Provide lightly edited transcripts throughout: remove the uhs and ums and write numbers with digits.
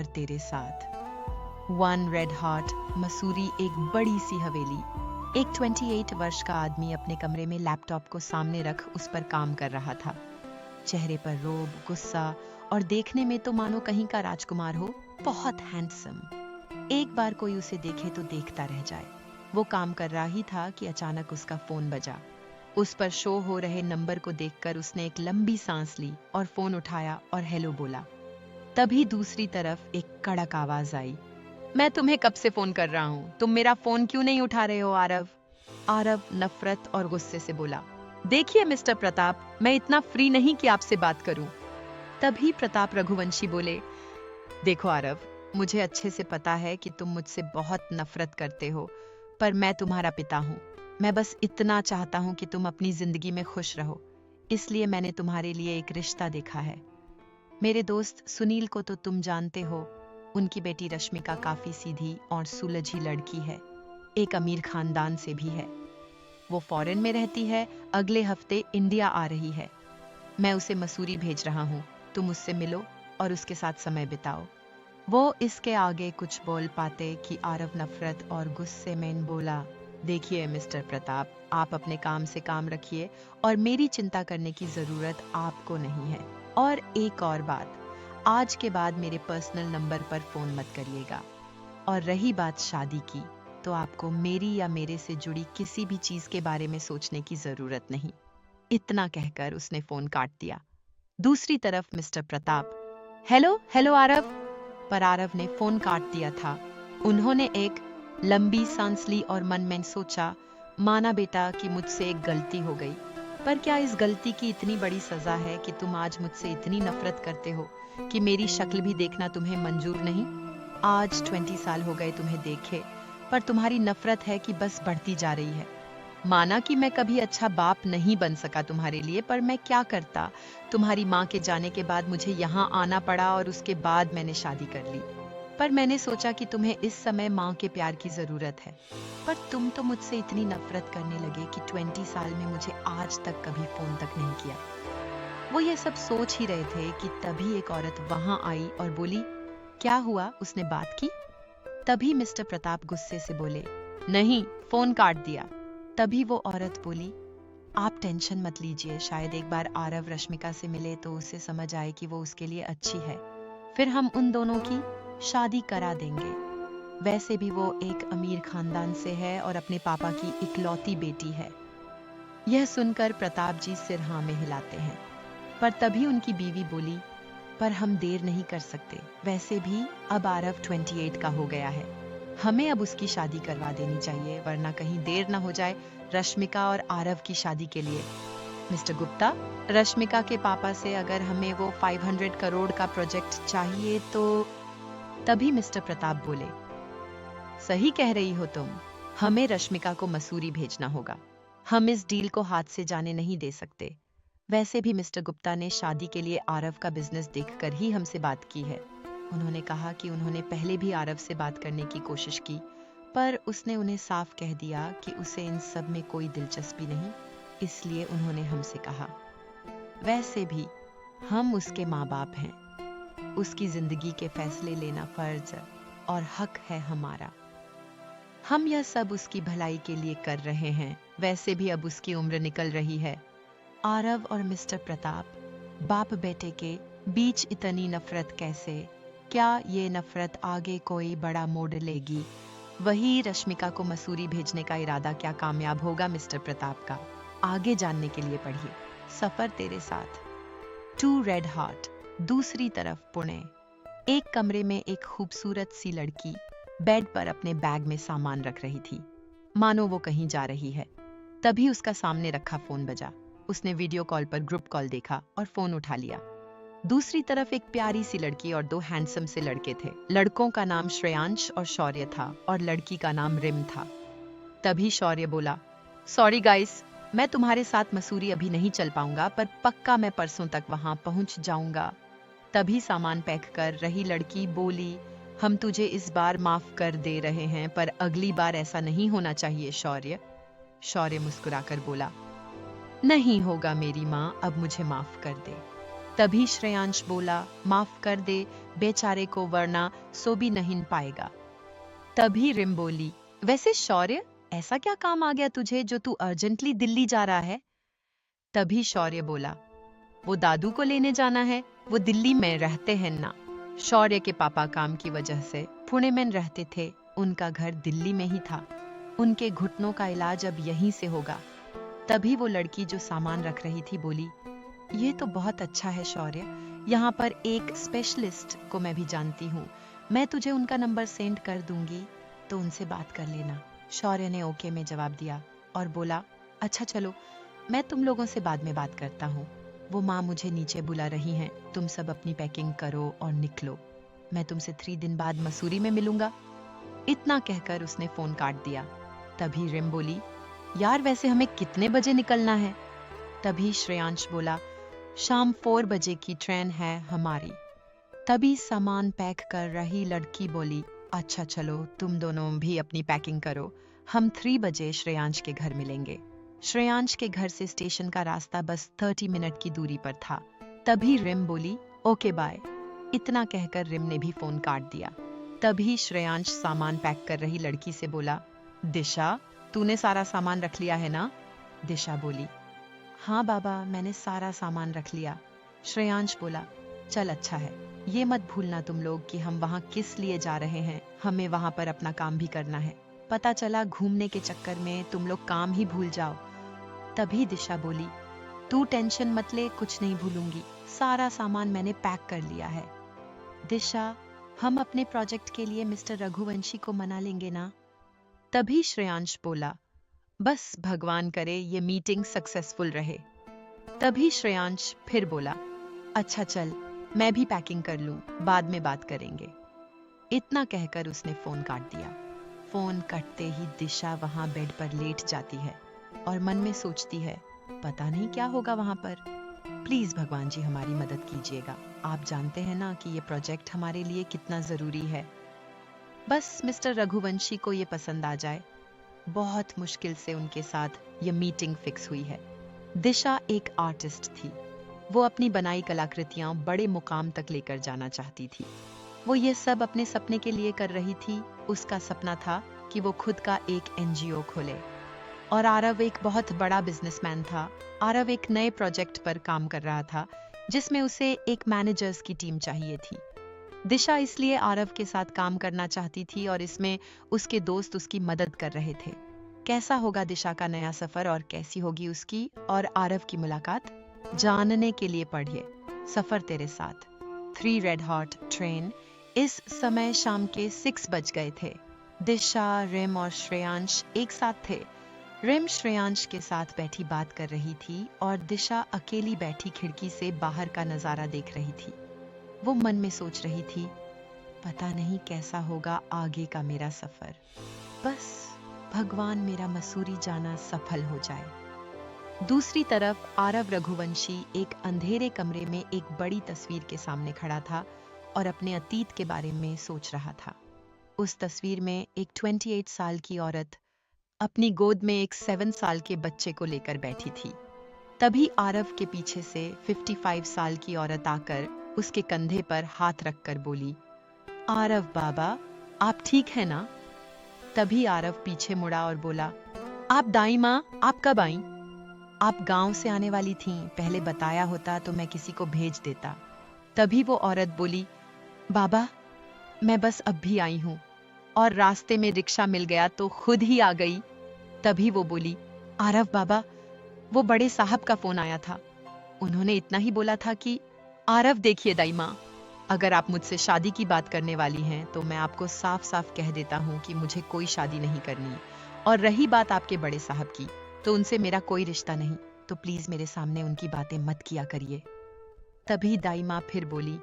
सफर तेरे साथ। One red hot Mussoorie एक बड़ी सी हवेली। एक 28 वर्ष का आदमी अपने कमरे में लैपटॉप को सामने रख उस पर काम कर रहा था। चेहरे पर रोब, गुस्सा और देखने में तो मानो कहीं का राजकुमार हो, बहुत हैंडसम। एक बार कोई उसे देखे तो देखता रह जाए। वो काम कर रहा ही था कि अचानक उसका फोन बजा। उस पर शो हो रहे नंबर को देखकर उसने एक लंबी सांस ली और फोन उठाया और हेलो बोला। तभी दूसरी तरफ एक कड़क आवाज आई, मैं तुम्हें कब से फोन कर रहा हूं, तुम मेरा फोन क्यों नहीं उठा रहे हो आरव? आरव नफरत और गुस्से से बोला, देखिए मिस्टर प्रताप, मैं इतना फ्री नहीं कि आपसे बात करूं। तभी प्रताप रघुवंशी बोले, देखो आरव, मुझे अच्छे से पता है कि तुम मुझसे बहुत नफरत करते हो, पर मैं तुम्हारा पिता हूं। मैं बस इतना चाहता हूं कि तुम अपनी जिंदगी में खुश रहो, इसलिए मैंने तुम्हारे लिए एक रिश्ता देखा है। मेरे दोस्त सुनील को तो तुम जानते हो, उनकी बेटी रश्मिका काफी सीधी और सुलझी लड़की है, एक अमीर खानदान से भी है। वो फॉरेन में रहती है, अगले हफ्ते इंडिया आ रही है। मैं उसे मसूरी भेज रहा हूँ, तुम उससे मिलो और उसके साथ समय बिताओ। वो इसके आगे कुछ बोल पाते कि आरव नफरत और गुस्से में बोला, देखिए मिस्टर प्रताप, आप अपने काम से काम रखिए और मेरी चिंता करने की जरूरत आपको नहीं है। और एक और बात, आज के बाद मेरे पर्सनल नंबर पर फोन मत करिएगा। और रही बात शादी की, तो आपको मेरी या मेरे से जुड़ी किसी भी चीज के बारे में सोचने की जरूरत नहीं। इतना कहकर उसने फोन काट दिया। दूसरी तरफ mister Pratap, hello hello Aarav. पर आरव ने फोन काट दिया था। उन्होंने एक लंबी सांस ली और मन में सोचा, माना बेटा कि मुझसे एक गलती हो गई, पर क्या इस गलती की इतनी बड़ी सजा है कि तुम आज मुझसे इतनी नफरत करते हो कि मेरी शक्ल भी देखना तुम्हें मंजूर नहीं? आज 20 साल हो गए तुम्हें देखे, पर तुम्हारी नफरत है कि बस बढ़ती जा रही है। माना कि मैं कभी अच्छा बाप नहीं बन सका तुम्हारे लिए, पर मैं क्या करता? तुम्हारी माँ के जाने के बाद मुझे यहाँ आना पड़ा और उसके बाद मैंने शादी कर ली। पर मैंने सोचा कि तुम्हें इस समय माँ के प्यार की जरूरत है, पर तुम तो मुझसे इतनी नफरत करने लगे कि 20 साल में मुझे आज तक कभी फोन तक नहीं किया। वो ये सब सोच ही रहे थे कि तभी एक औरत वहां आई और बोली, क्या हुआ, उसने बात की? तभी मिस्टर प्रताप गुस्से से बोले, नहीं, फोन काट दिया। तभी वो औरत बोली, आप टेंशन मत लीजिए, शायद एक बार आरव रश्मिका से मिले तो उसे समझ आए कि वो उसके लिए अच्छी है, फिर हम उन दोनों की शादी करा देंगे। वैसे भी वो एक अमीर खानदान से है और अपने पापा की इकलौती बेटी है। यह सुनकर प्रताप जी सिर हाँ में हिलाते हैं, पर तभी उनकी बीवी बोली, पर हम देर नहीं कर सकते, वैसे भी अब आरव 28 का हो गया है, हमें अब उसकी शादी करवा देनी चाहिए, वरना कहीं देर ना हो जाए रश्मिका और आरव की शादी के लिए। मिस्टर गुप्ता, रश्मिका के पापा से अगर हमें वो 500 करोड़ का प्रोजेक्ट चाहिए तो। तभी मिस्टर प्रताप बोले, सही कह रही हो तुम, हमें रश्मिका को मसूरी भेजना होगा, हम इस डील को हाथ से जाने नहीं दे सकते। वैसे भी मिस्टर गुप्ता ने शादी के लिए आरव का बिजनेस देखकर ही हमसे बात की है। उन्होंने कहा कि उन्होंने पहले भी आरव से बात करने की कोशिश की, पर उसने उन्हें साफ कह दिया कि उसे इन सब में कोई दिलचस्पी नहीं, इसलिए उन्होंने हमसे कहा। वैसे भी हम उसके माँ बाप हैं, उसकी जिंदगी के फैसले लेना फर्ज और हक है हमारा। हम यह सब उसकी भलाई के लिए कर रहे हैं, वैसे भी अब उसकी उम्र निकल रही है। आरव और मिस्टर प्रताप, बाप बेटे के बीच इतनी नफरत कैसे? क्या ये नफरत आगे कोई बड़ा मोड़ लेगी? वही रश्मिका को मसूरी भेजने का इरादा क्या कामयाब होगा मिस्टर प्रताप का? आगे जानने के लिए पढ़िए सफर तेरे साथ। To red heart. दूसरी तरफ पुणे। एक कमरे में एक खूबसूरत सी लड़की बेड पर अपने बैग में सामान रख रही थी, मानो वो कहीं जा रही है। तभी उसका सामने रखा फोन बजा। उसने वीडियो कॉल पर ग्रुप कॉल देखा और फोन उठा लिया। दूसरी तरफ एक प्यारी सी लड़की और दो हैंडसम से लड़के थे। लड़कों का नाम श्रेयांश और शौर्य था और लड़की का नाम रिम था। तभी शौर्य बोला, सॉरी गाइस, मैं तुम्हारे साथ मसूरी अभी नहीं चल पाऊंगा, पर पक्का मैं परसों तक वहां पहुंच जाऊंगा। तभी सामान पैक कर रही लड़की बोली, हम तुझे इस बार माफ कर दे रहे हैं, पर अगली बार ऐसा नहीं होना चाहिए शौर्य। शौर्य मुस्कुराकर बोला, नहीं होगा मेरी माँ, अब मुझे माफ कर दे। तभी श्रेयांश बोला, माफ कर दे, बेचारे को, वरना सो भी नहीं पाएगा। तभी रिम बोली, वैसे शौर्य, ऐसा क्या काम आ गया तुझे जो तू अर्जेंटली दिल्ली जा रहा है? तभी शौर्य बोला, वो दादू को लेने जाना है, वो दिल्ली में रहते हैं ना। शौर्य के पापा काम की वजह से पुणे में रहते थे, उनका घर दिल्ली में ही था। उनके घुटनों का इलाज अब यहीं से होगा। तभी वो लड़की जो सामान रख रही थी बोली, ये तो बहुत अच्छा है शौर्य, यहाँ पर एक स्पेशलिस्ट को मैं भी जानती हूँ, मैं तुझे उनका नंबर सेंड कर दूंगी, तो उनसे बात कर लेना। शौर्य ने ओके में जवाब दिया और बोला, अच्छा चलो, मैं तुम लोगों से बाद में बात करता हूँ, वो माँ मुझे नीचे बुला रही हैं, तुम सब अपनी पैकिंग करो और निकलो, मैं तुमसे 3 दिन बाद मसूरी में मिलूंगा। इतना कहकर उसने फोन काट दिया। तभी रिम बोली, यार वैसे हमें कितने बजे निकलना है? तभी श्रेयांश बोला, शाम 4 बजे की ट्रेन है हमारी। तभी सामान पैक कर रही लड़की बोली, अच्छा चलो, तुम दोनों भी अपनी पैकिंग करो, हम 3 बजे श्रेयांश के घर मिलेंगे। श्रेयांश के घर से स्टेशन का रास्ता बस 30 मिनट की दूरी पर था। तभी रिम बोली, ओके बाय। इतना कहकर रिम ने भी फोन काट दिया। तभी श्रेयांश सामान पैक कर रही लड़की से बोला, दिशा, तूने सारा सामान रख लिया है ना? दिशा बोली, हाँ बाबा, मैंने सारा सामान रख लिया। श्रेयांश बोला, चल अच्छा है, ये मत भूलना तुम लोग कि हम वहाँ किस लिए जा रहे हैं, हमें वहाँ पर अपना काम भी करना है, पता चला घूमने के चक्कर में तुम लोग काम ही भूल जाओ। तभी दिशा बोली, तू टेंशन मत ले, कुछ नहीं भूलूंगी, सारा सामान मैंने पैक कर लिया है। दिशा, हम अपने प्रोजेक्ट के लिए मिस्टर रघुवंशी को मना लेंगे ना? तभी श्रेयांश बोला, बस भगवान करे ये मीटिंग सक्सेसफुल रहे। तभी श्रेयांश फिर बोला, अच्छा चल, मैं भी पैकिंग कर लूं, बाद में बात करेंगे। इतना कहकर उसने फोन काट दिया। फोन कटते ही दिशा वहां बेड पर लेट जाती है और मन में सोचती है, पता नहीं क्या होगा वहां पर। प्लीज भगवान जी हमारी मदद कीजिएगा, आप जानते हैं ना कि ये प्रोजेक्ट हमारे लिए कितना जरूरी है। बस मिस्टर रघुवंशी को ये पसंद आ जाए। बहुत मुश्किल से उनके साथ ये मीटिंग फिक्स हुई है। दिशा एक आर्टिस्ट थी, वो अपनी बनाई कलाकृतियां बड़े मुकाम तक लेकर जाना चाहती थी। वो ये सब अपने सपने के लिए कर रही थी। उसका सपना था कि वो खुद का एक एनजीओ खोले। और आरव एक बहुत बड़ा बिजनेसमैन था। आरव एक नए प्रोजेक्ट पर काम कर रहा था जिसमें उसे एक मैनेजर्स की टीम चाहिए थी। दिशा इसलिए आरव के साथ काम करना चाहती थी और इसमें उसके दोस्त उसकी मदद कर रहे थे। कैसा होगा दिशा का नया सफर और कैसी होगी उसकी और आरव की मुलाकात, जानने के लिए पढ़िए सफर तेरे साथ, 3 रेड हॉट ट्रेन। इस समय शाम के 6 बज गए थे। दिशा, रिम और श्रेयांश एक साथ थे। रिम श्रेयांश के साथ बैठी बात कर रही थी और दिशा अकेली बैठी खिड़की से बाहर का नजारा देख रही थी। वो मन में सोच रही थी, पता नहीं कैसा होगा आगे का मेरा सफर, बस भगवान मेरा मसूरी जाना सफल हो जाए। दूसरी तरफ आरव रघुवंशी एक अंधेरे कमरे में एक बड़ी तस्वीर के सामने खड़ा था और अपने अतीत के बारे में सोच रहा था। उस तस्वीर में एक 28 साल की औरत अपनी गोद में एक 7 साल के बच्चे को लेकर बैठी थी। तभी आरव के पीछे से 55 साल की औरत आकर उसके कंधे पर हाथ रखकर बोली, आरव बाबा, आप ठीक है ना? तभी आरव पीछे मुड़ा और बोला, आप दाई माँ, आप कब आई? आप गांव से आने वाली थीं, पहले बताया होता तो मैं किसी को भेज देता। तभी वो औरत बोली, बाबा, मैं बस अब भी आई हूं और रास्ते में रिक्शा मिल गया तो खुद ही आ गई। तभी वो बोली, आरव बाबा, वो बड़े साहब का फोन आया था, उन्होंने इतना ही बोला था कि आरव देखिए दाई माँ, अगर आप मुझसे शादी की बात करने वाली हैं तो मैं आपको साफ साफ कह देता हूँ कि मुझे कोई शादी नहीं करनी, और रही बात आपके बड़े साहब की, तो उनसे मेरा कोई रिश्ता नहीं, तो प्लीज मेरे सामने उनकी बातें मत किया करिए। तभी दाई माँ फिर बोली,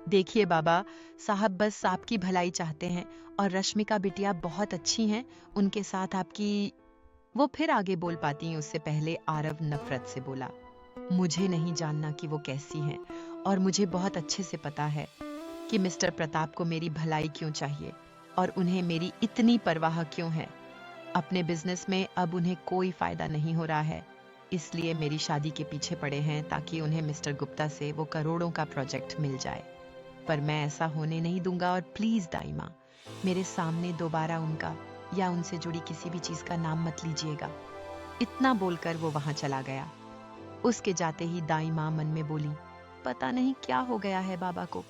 देखिए बाबा साहब बस आपकी भलाई चाहते हैं और रश्मिका बिटिया बहुत अच्छी हैं, उनके साथ आपकी। वो फिर आगे बोल पाती उससे पहले आरव नफरत से बोला, मुझे नहीं जानना कि वो कैसी हैं, और मुझे बहुत अच्छे से पता है कि मिस्टर प्रताप को मेरी भलाई क्यों चाहिए और उन्हें मेरी इतनी परवाह क्यों है। अपने बिजनेस में अब उन्हें कोई फायदा नहीं हो रहा है, इसलिए मेरी शादी के पीछे पड़े हैं ताकि उन्हें मिस्टर गुप्ता से वो करोड़ों का प्रोजेक्ट मिल जाए। पर मैं ऐसा होने नहीं दूंगा और प्लीज दाई माँ, मेरे सामने दोबारा उनका या उनसे जुड़ी किसी भी चीज का नाम मत लीजिएगा। इतना बोलकर वो वहां चला गया। उसके जाते ही दाई माँ मन में बोली, पता नहीं क्या हो गया है बाबा को,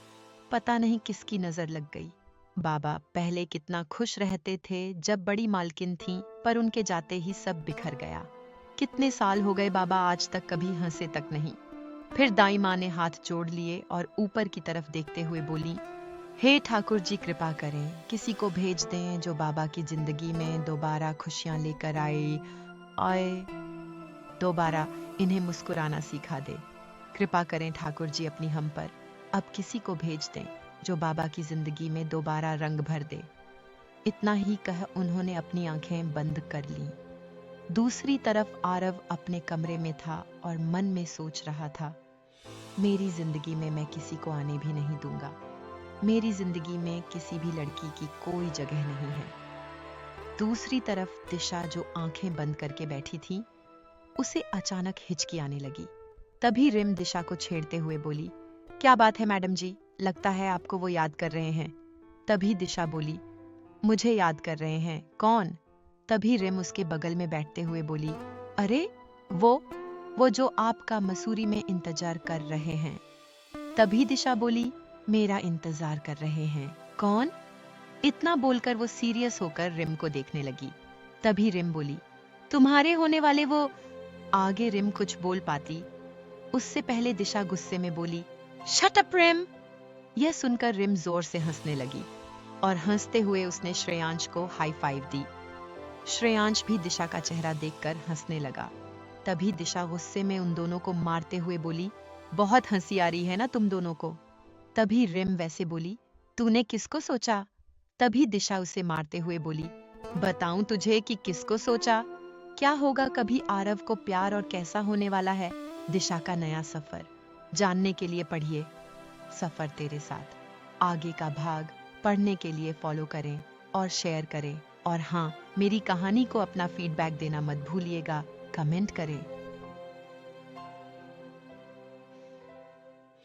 पता नहीं किसकी नजर लग गई। बाबा पहले कितना खुश रहते थे जब बड़ी मालकिन थी, पर उनके जाते ही सब बिखर गया। कितने साल हो गए बाबा आज तक कभी हंसे तक नहीं। फिर दाई माँ ने हाथ जोड़ लिए और ऊपर की तरफ देखते हुए बोली, हे ठाकुर जी कृपा करें, किसी को भेज दें जो बाबा की जिंदगी में दोबारा खुशियां लेकर आए दोबारा इन्हें मुस्कुराना सिखा दे। कृपा करें ठाकुर जी अपनी हम पर, अब किसी को भेज दें जो बाबा की जिंदगी में दोबारा रंग भर दे। इतना ही कह उन्होंने अपनी आंखें बंद कर लीं। दूसरी तरफ आरव अपने कमरे में था और मन में सोच रहा था, मेरी जिंदगी में मैं किसी को आने भी नहीं दूंगा। मेरी जिंदगी में किसी भी लड़की की कोई जगह नहीं है। दूसरी तरफ दिशा जो आंखें बंद करके बैठी थी, उसे अचानक हिचकी आने लगी। तभी रिम दिशा को छेड़ते हुए बोली, क्या बात है मैडम जी, लगता है आपको वो याद कर रहे हैं। तभी दिशा बोली, मुझे याद कर रहे हैं? कौन? तभी रिम उसके बगल में बैठते हुए बोली, अरे वो जो आपका मसूरी में इंतजार कर रहे हैं। तभी दिशा बोली, मेरा इंतजार कर रहे हैं? कौन? इतना बोलकर वो सीरियस होकर रिम को देखने लगी। तभी रिम बोली, तुम्हारे होने वाले वो। आगे रिम कुछ बोल पाती, उससे पहले दिशा गुस्से में बोली, शट अप रिम। यह सुनकर रिम जोर से हंसने लगी और हंसते हुए उसने श्रेयांश को हाई फाइव दी। श्रेयांश भी दिशा का चेहरा देखकर हंसने लगा। तभी दिशा गुस्से में उन दोनों को मारते हुए बोली, बहुत हंसी आ रही है ना तुम दोनों को। तभी रिम वैसे बोली, तूने किसको सोचा? तभी दिशा उसे मारते हुए बोली, बताऊं तुझे कि किसको सोचा? क्या होगा कभी आरव को प्यार और कैसा होने वाला है दिशा का नया सफर जानने के लिए पढ़िए सफर तेरे साथ। आगे का भाग पढ़ने के लिए फॉलो करें और शेयर करें। और हाँ, मेरी कहानी को अपना फीडबैक देना मत भूलिएगा, कमेंट करें।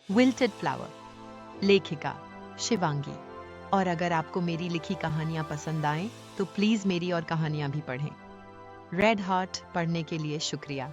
विल्टेड फ्लावर, लेखिका शिवांगी। और अगर आपको मेरी लिखी कहानियां पसंद आएं तो प्लीज मेरी और कहानियां भी पढ़ें। रेड हार्ट पढ़ने के लिए शुक्रिया।